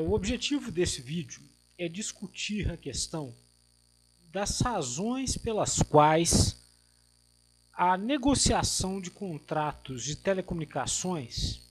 O objetivo desse vídeo é discutir a questão das razões pelas quais a negociação de contratos de telecomunicações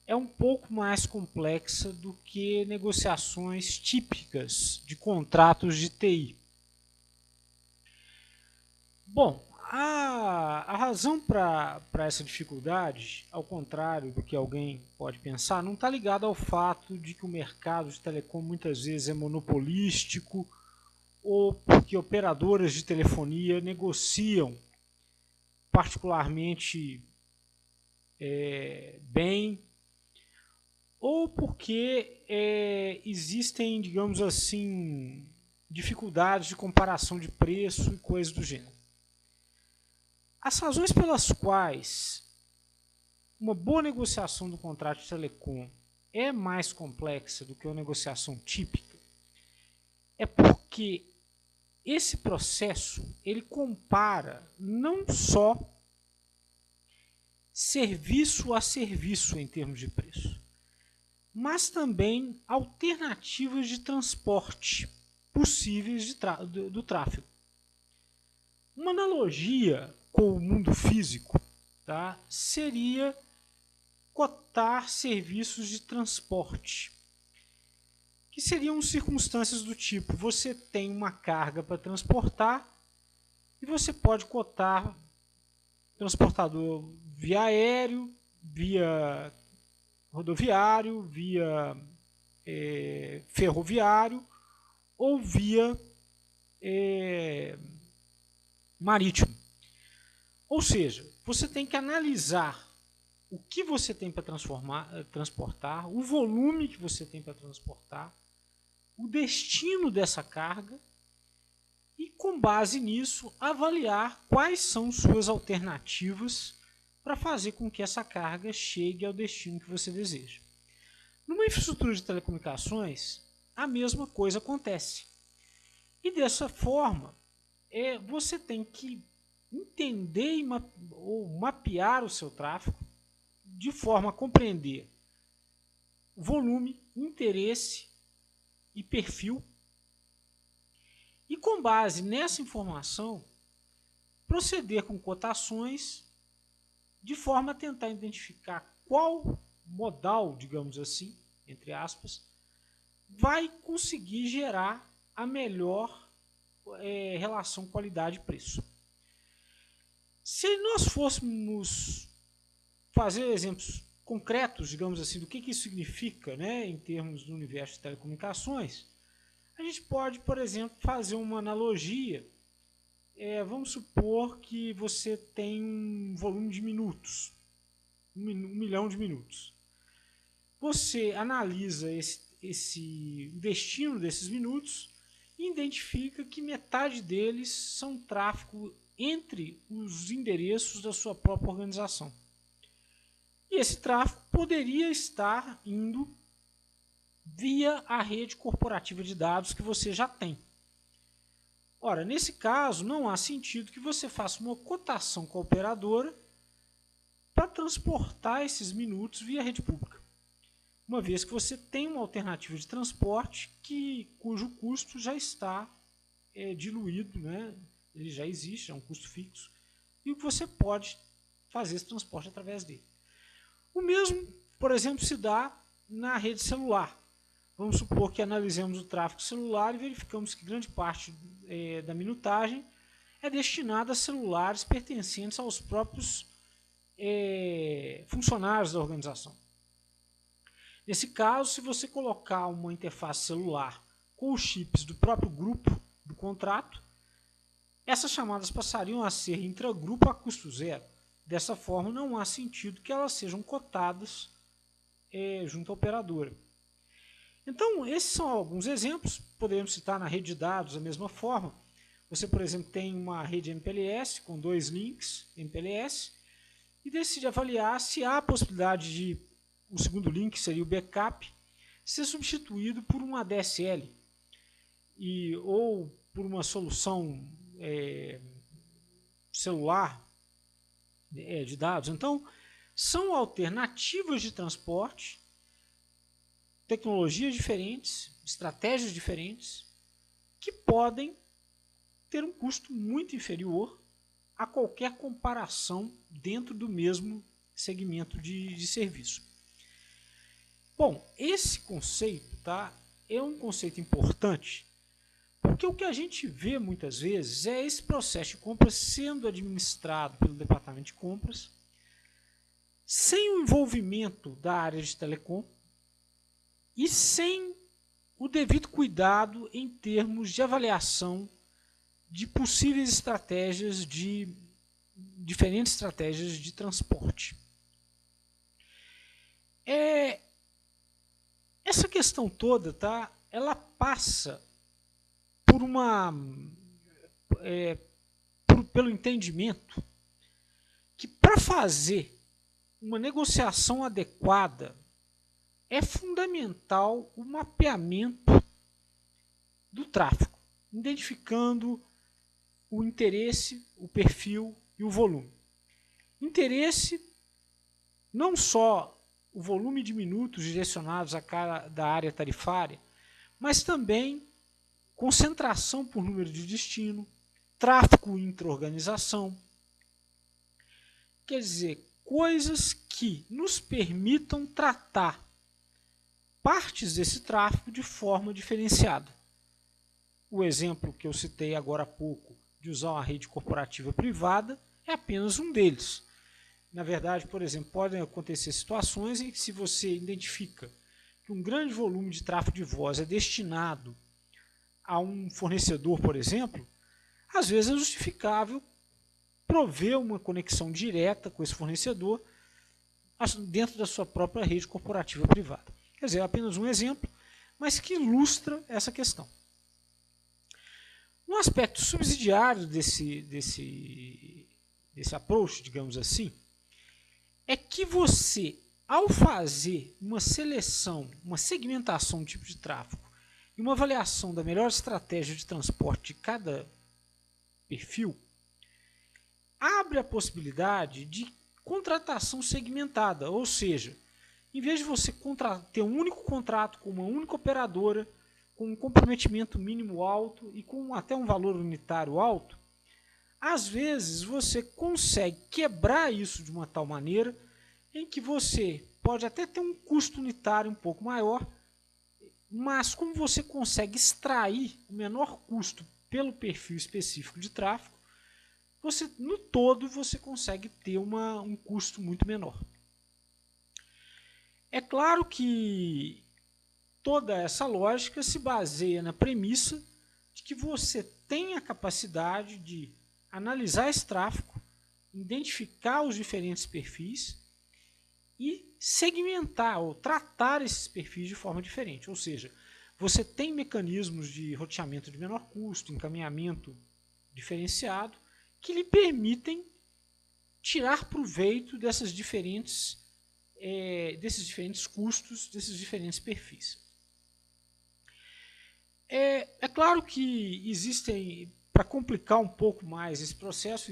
é um pouco mais complexa do que negociações típicas de contratos de TI. Bom, a razão para essa dificuldade, ao contrário do que alguém pode pensar, não está ligada ao fato de que o mercado de telecom muitas vezes é monopolístico ou porque operadoras de telefonia negociam particularmente bem, ou porque existem, digamos assim, dificuldades de comparação de preço e coisas do gênero. As razões pelas quais uma boa negociação do contrato de telecom é mais complexa do que uma negociação típica é porque esse processo ele compara não só serviço a serviço em termos de preço, mas também alternativas de transporte possíveis do tráfego. Uma analogia com o mundo físico, tá, seria cotar serviços de transporte, que seriam circunstâncias do tipo: você tem uma carga para transportar e você pode cotar transportador via aéreo, via rodoviário, via ferroviário ou via marítimo. Ou seja, você tem que analisar o que você tem para transportar, o volume que você tem para transportar, o destino dessa carga e, com base nisso, avaliar quais são suas alternativas para fazer com que essa carga chegue ao destino que você deseja. Numa infraestrutura de telecomunicações, a mesma coisa acontece. E dessa forma, você tem que entender ou mapear o seu tráfego de forma a compreender volume, interesse e perfil. E com base nessa informação, proceder com cotações de forma a tentar identificar qual modal, digamos assim, entre aspas, vai conseguir gerar a melhor relação qualidade-preço. Se nós fôssemos fazer exemplos concretos, digamos assim, do que isso significa, né, em termos do universo de telecomunicações, a gente pode, por exemplo, fazer uma analogia. Vamos supor que você tem um volume de minutos, 1.000.000 de minutos. Você analisa esse destino desses minutos e identifica que metade deles são tráfego entre os endereços da sua própria organização. E esse tráfego poderia estar indo via a rede corporativa de dados que você já tem. Ora, nesse caso, não há sentido que você faça uma cotação com a operadora para transportar esses minutos via rede pública, uma vez que você tem uma alternativa de transporte cujo custo já está diluído, né? Ele já existe, é um custo fixo, e você pode fazer esse transporte através dele. O mesmo, por exemplo, se dá na rede celular. Vamos supor que analisemos o tráfego celular e verificamos que grande parte da minutagem é destinada a celulares pertencentes aos próprios funcionários da organização. Nesse caso, se você colocar uma interface celular com os chips do próprio grupo do contrato, essas chamadas passariam a ser intragrupo a custo zero. Dessa forma, não há sentido que elas sejam cotadas junto à operadora. Então, esses são alguns exemplos. Podemos citar na rede de dados da mesma forma. Você, por exemplo, tem uma rede MPLS com 2 links MPLS e decide avaliar se há a possibilidade de o segundo link, que seria o backup, ser substituído por uma ADSL ou por uma solução celular de dados. Então, são alternativas de transporte tecnologias diferentes, estratégias diferentes, que podem ter um custo muito inferior a qualquer comparação dentro do mesmo segmento de serviço. Bom, esse conceito, tá, é um conceito importante, porque o que a gente vê muitas vezes é esse processo de compras sendo administrado pelo departamento de compras, sem o envolvimento da área de telecom e sem o devido cuidado em termos de avaliação de possíveis estratégias diferentes estratégias de transporte. Essa questão toda, tá, ela passa por pelo entendimento que para fazer uma negociação adequada é fundamental o mapeamento do tráfego, identificando o interesse, o perfil e o volume. Interesse, não só o volume de minutos direcionados a cada área tarifária, mas também concentração por número de destino, tráfego intra-organização. Quer dizer, coisas que nos permitam tratar partes desse tráfego de forma diferenciada. O exemplo que eu citei agora há pouco de usar uma rede corporativa privada é apenas um deles. Na verdade, por exemplo, podem acontecer situações em que, se você identifica que um grande volume de tráfego de voz é destinado a um fornecedor, por exemplo, às vezes é justificável prover uma conexão direta com esse fornecedor dentro da sua própria rede corporativa privada. Quer dizer, é apenas um exemplo, mas que ilustra essa questão. Um aspecto subsidiário desse approach, digamos assim, é que você, ao fazer uma seleção, uma segmentação do tipo de tráfego e uma avaliação da melhor estratégia de transporte de cada perfil, abre a possibilidade de contratação segmentada, ou seja, em vez de você ter um único contrato com uma única operadora, com um comprometimento mínimo alto e com até um valor unitário alto, às vezes você consegue quebrar isso de uma tal maneira em que você pode até ter um custo unitário um pouco maior, mas como você consegue extrair o menor custo pelo perfil específico de tráfego, no todo você consegue ter um custo muito menor. É claro que toda essa lógica se baseia na premissa de que você tem a capacidade de analisar esse tráfego, identificar os diferentes perfis e segmentar ou tratar esses perfis de forma diferente. Ou seja, você tem mecanismos de roteamento de menor custo, encaminhamento diferenciado, que lhe permitem tirar proveito desses diferentes custos, desses diferentes perfis. É claro que existem, para complicar um pouco mais esse processo,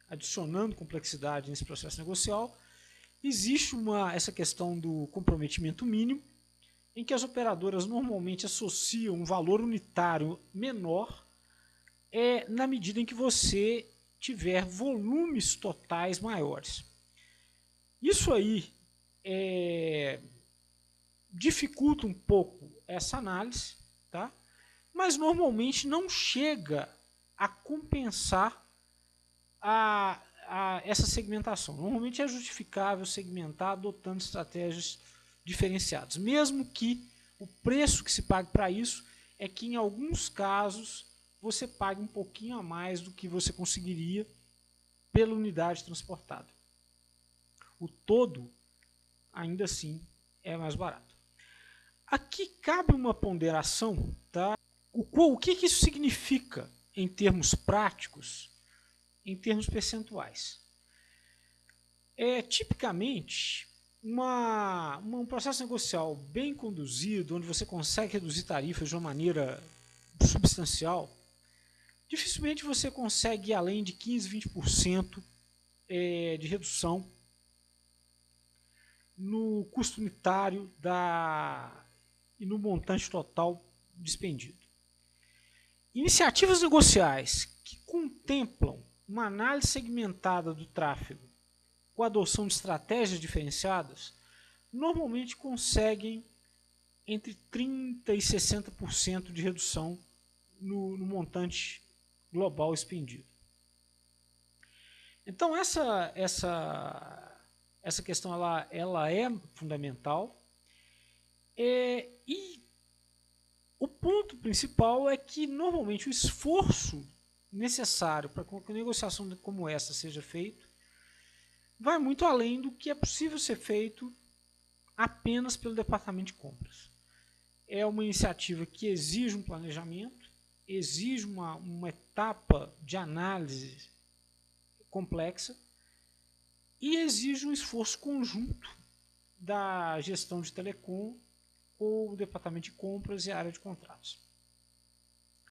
adicionando complexidade nesse processo negocial, existe essa questão do comprometimento mínimo, em que as operadoras normalmente associam um valor unitário menor na medida em que você tiver volumes totais maiores. Isso aí dificulta um pouco essa análise, tá? Mas normalmente não chega a compensar essa segmentação. Normalmente é justificável segmentar adotando estratégias diferenciadas, mesmo que o preço que se pague para isso é que, em alguns casos, você pague um pouquinho a mais do que você conseguiria pela unidade transportada. O todo, ainda assim, é mais barato. Aqui cabe uma ponderação, tá? O que isso significa em termos práticos, em termos percentuais? Tipicamente, um processo negocial bem conduzido, onde você consegue reduzir tarifas de uma maneira substancial, dificilmente você consegue ir além de 15%, 20% de redução no custo unitário e no montante total despendido. Iniciativas negociais que contemplam uma análise segmentada do tráfego com a adoção de estratégias diferenciadas normalmente conseguem entre 30% e 60% de redução no montante global expendido. Então essa questão ela é fundamental, e o ponto principal é que normalmente o esforço necessário para que uma negociação como essa seja feita vai muito além do que é possível ser feito apenas pelo departamento de compras. É uma iniciativa que exige um planejamento, exige uma etapa de análise complexa e exige um esforço conjunto da gestão de telecom, ou o departamento de compras e a área de contratos.